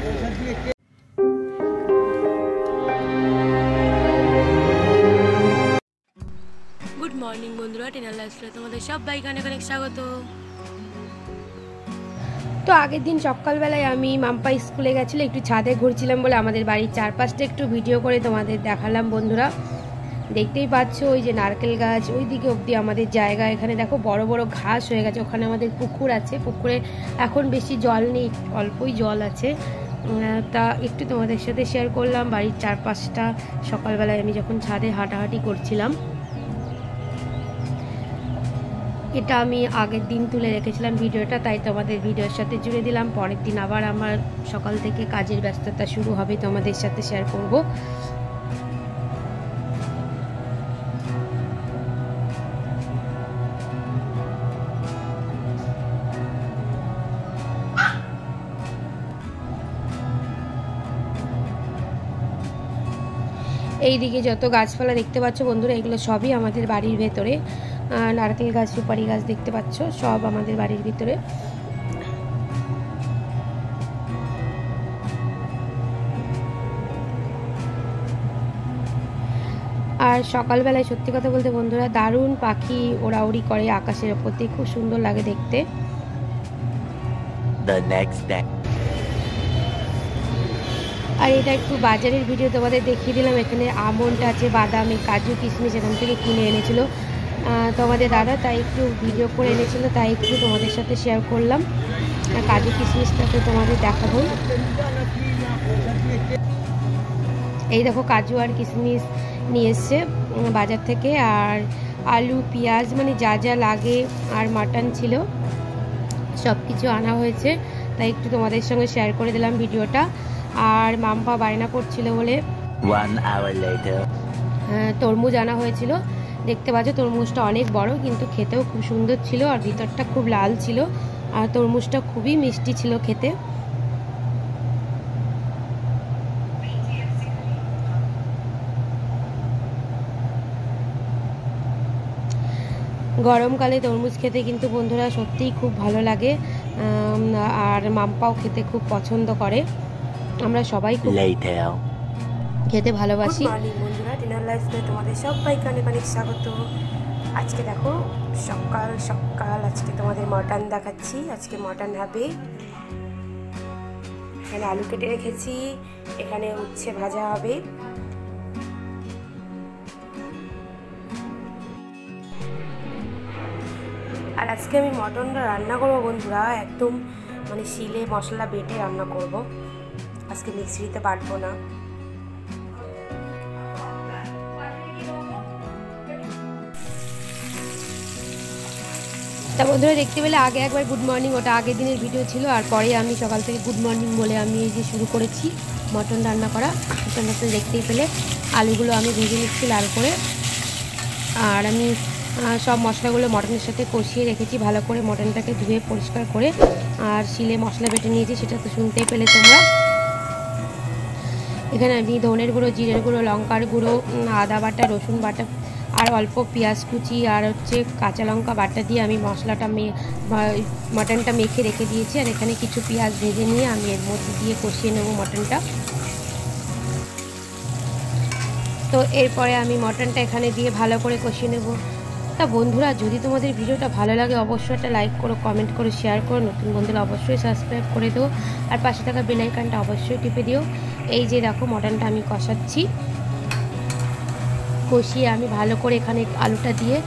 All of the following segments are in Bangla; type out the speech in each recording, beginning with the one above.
গুড মর্নিং বন্ধুরা, টিনার লাইফস্টাইলে তোমাদের সবাইকে অনেক অনেক স্বাগত। তো আগের দিন সকালবেলায় আমি মাম্পা স্কুলে গেছিলো, একটু ছাদে ঘুরছিলাম বলে আমাদের বাড়ির চারপাশটা একটু ভিডিও করে তোমাদের দেখালাম। বন্ধুরা দেখতেই পাচ্ছ ওই যে নারকেল গাছ, ওই দিকে অবধি আমাদের জায়গা। এখানে দেখো বড় বড় ঘাস হয়ে গেছে। ওখানে আমাদের পুকুর আছে, পুকুরে এখন বেশি জল নেই, অল্পই জল আছে। তা একটু তোমাদের সাথে শেয়ার করলাম বাড়ির চারপাশটা। সকালবেলায় আমি যখন ছাদে হাঁটাহাঁটি করছিলাম, এটা আমি আগের দিন তুলে রেখেছিলাম ভিডিওটা, তাই তোমাদের ভিডিওর সাথে জুড়ে দিলাম। পরের দিন আবার আমার সকাল থেকে কাজের ব্যস্ততা শুরু হবে, তোমাদের সাথে শেয়ার করব। এইদিকে যত গাছপালা দেখতে পাচ্ছ বন্ধুরা, এগুলো সবই আমাদের বাড়ির ভেতরে। নারকেল গাছ, সুপারি গাছ দেখতে পাচ্ছ, সব আমাদের বাড়ির ভিতরে। আর সকালবেলায় সত্যি কথা বলতে বন্ধুরা, দারুণ পাখি ওড়াউড়ি করে আকাশের ওপর দিয়ে, খুব সুন্দর লাগে দেখতে। আর এটা একটু বাজারের ভিডিও তোমাদের দেখিয়ে দিলাম। এখানে আমন্ড আছে, বাদাম, কাজু, কিশমিশ এখান থেকে কিনে এনেছিল তোমাদের দাদা, তাই একটু ভিডিও করে এনেছিল, তাই একটু তোমাদের সাথে শেয়ার করলাম। কাজু কিশমিশটা তো তোমাদের দেখাবো। এই দেখো কাজু আর কিশমিশ নিয়ে এসছে বাজার থেকে, আর আলু, পেঁয়াজ, মানে যা যা লাগে, আর মাটন ছিল, সব কিছু আনা হয়েছে, তাই একটু তোমাদের সঙ্গে শেয়ার করে দিলাম ভিডিওটা। আর মাম্পা বায়না করছিল বলে 1 hour later তরমুজ আনা হয়েছিল। দেখতে পাচ্ছ তরমুজটা অনেক বড়, কিন্তু খেতেও খুব সুন্দর ছিল, আর ভিতরটা খুব লাল ছিল, আর তরমুজটা খুবই মিষ্টি ছিল খেতে। গরমকালে তরমুজ খেতে কিন্তু বন্ধুরা সত্যিই খুব ভালো লাগে, আর মাম্পাও খেতে খুব পছন্দ করে। আমরা সবাই খুব খেতে ভালোবাসি। গুড মর্নিং বন্ধুরা, ডিনার লাইফে তোমাদের সবাইকে অনেক অনেক স্বাগত। আজকে দেখো সকাল সকাল আজকে তোমাদের মটন দেখাচ্ছি। আজকে মটন হবে। এখানে আলু কেটে রেখেছি, এখানে উচ্ছে ভাজা হবে। আর আজকে আমি মটনটা রান্না করবো বন্ধুরা, একদম মানে শিলে মশলা বেটে রান্না করব। আজকে মিক্সিতে বাটবো না। তা বন্ধুরা দেখতে পেলে আগে একবার গুড মর্নিং, ওটা আগের দিনের ভিডিও ছিল, আর পরে আমি সকাল থেকে গুড মর্নিং বলে আমি এই যে শুরু করেছি মটন রান্না করা। তোমরা তো দেখতেই পেলে আলুগুলো আমি ভেজে নিচ্ছি লাল করে, আর আমি সব মশলাগুলো মটনের সাথে কষিয়ে রেখেছি ভালো করে, মটনটাকে ধুয়ে পরিষ্কার করে, আর শিলে মশলা বেটে নিয়েছি, সেটা তো শুনতেই পেলে তোমরা। এখানে আমি ধনের গুঁড়ো, জিরের গুঁড়ো, লঙ্কার গুঁড়ো, আদা বাটা, রসুন বাটা, আর অল্প পেঁয়াজ কুচি, আর হচ্ছে কাঁচা লঙ্কা বাটা দিয়ে আমি মশলাটা মটনটা মেখে রেখে দিয়েছি। আর এখানে কিছু পেঁয়াজ ভেজে নিয়ে আমি এর মধ্যে দিয়ে কষিয়ে নেব মটনটা। তো এরপরে আমি মটনটা এখানে দিয়ে ভালো করে কষিয়ে নেব। তা বন্ধুরা যদি তোমাদের ভিডিওটা ভালো লাগে অবশ্যই একটা লাইক করো, কমেন্ট করো, শেয়ার করো, নতুন বন্ধুরা অবশ্যই সাবস্ক্রাইব করে দিও, আর পাশে থাকা বেল আইকনটা অবশ্যই টিপে দিও। এই যে দেখো মটনটা আমি কষাচ্ছি, কষিয়ে আমি ভালো করে এখানে আলুটা দিয়ে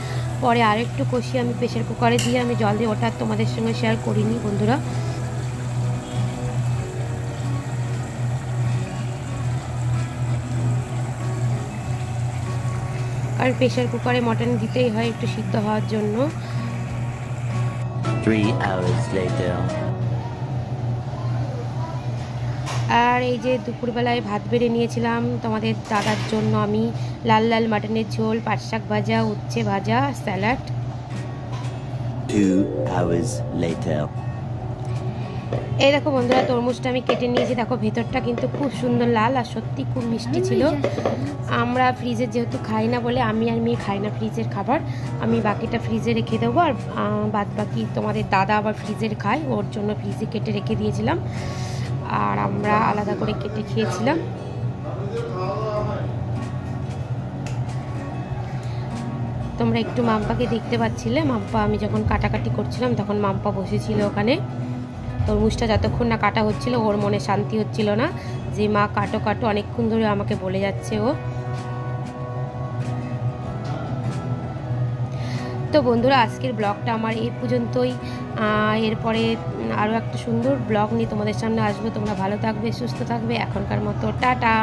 পরে আরেকটু কষিয়ে আমি প্রেসার কুকারে দিয়ে আমি জল দিয়ে, ওটা তোমাদের সঙ্গে শেয়ার করিনি বন্ধুরা। আর প্রেসার কুকারে মটন দিতেই হয় একটু সিদ্ধ হওয়ার জন্য। 3 hours later আর এই যে দুপুরবেলায় ভাত বেড়ে নিয়েছিলাম তোমাদের দাদার জন্য আমি, লাল লাল মাটনের ঝোল, পাট শাক ভাজা, উচ্ছে ভাজা, স্যালাড। 2 hours later এই দেখো বন্ধুরা তরমুজটা আমি কেটে নিয়েছি, দেখো ভেতরটা কিন্তু খুব সুন্দর লাল, আর সত্যি খুব মিষ্টি ছিল। আমরা ফ্রিজের যেহেতু খাই না বলে আমি আর মেয়ে খাই না ফ্রিজের খাবার, আমি বাকিটা ফ্রিজে রেখে দেবো, আর বাদ বাকি তোমাদের দাদা আবার ফ্রিজের খায়, ওর জন্য ফ্রিজে কেটে রেখে দিয়েছিলাম। আর আমরা আলাদা করে কেটে খেয়েছিলাম। তোমরা একটু মাম্পাকে দেখতে পাচ্ছিলে, মাম্পা আমি যখন কাটাকাটি করছিলাম তখন মাম্পা বসেছিল ওখানে। তরমুজটা যতক্ষণ না কাটা হচ্ছিল ওর মনে শান্তি হচ্ছিল না, যে মা কাটো কাটো অনেকক্ষণ ধরে আমাকে বলে যাচ্ছে ও। তো বন্ধুরা আজকের ব্লগটা আমার এই পর্যন্তই। এরপরে আরও একটা সুন্দর ব্লগ নিয়ে তোমাদের সামনে আসবো। তোমরা ভালো থাকবে, সুস্থ থাকবে। এখনকার মতো টাটা।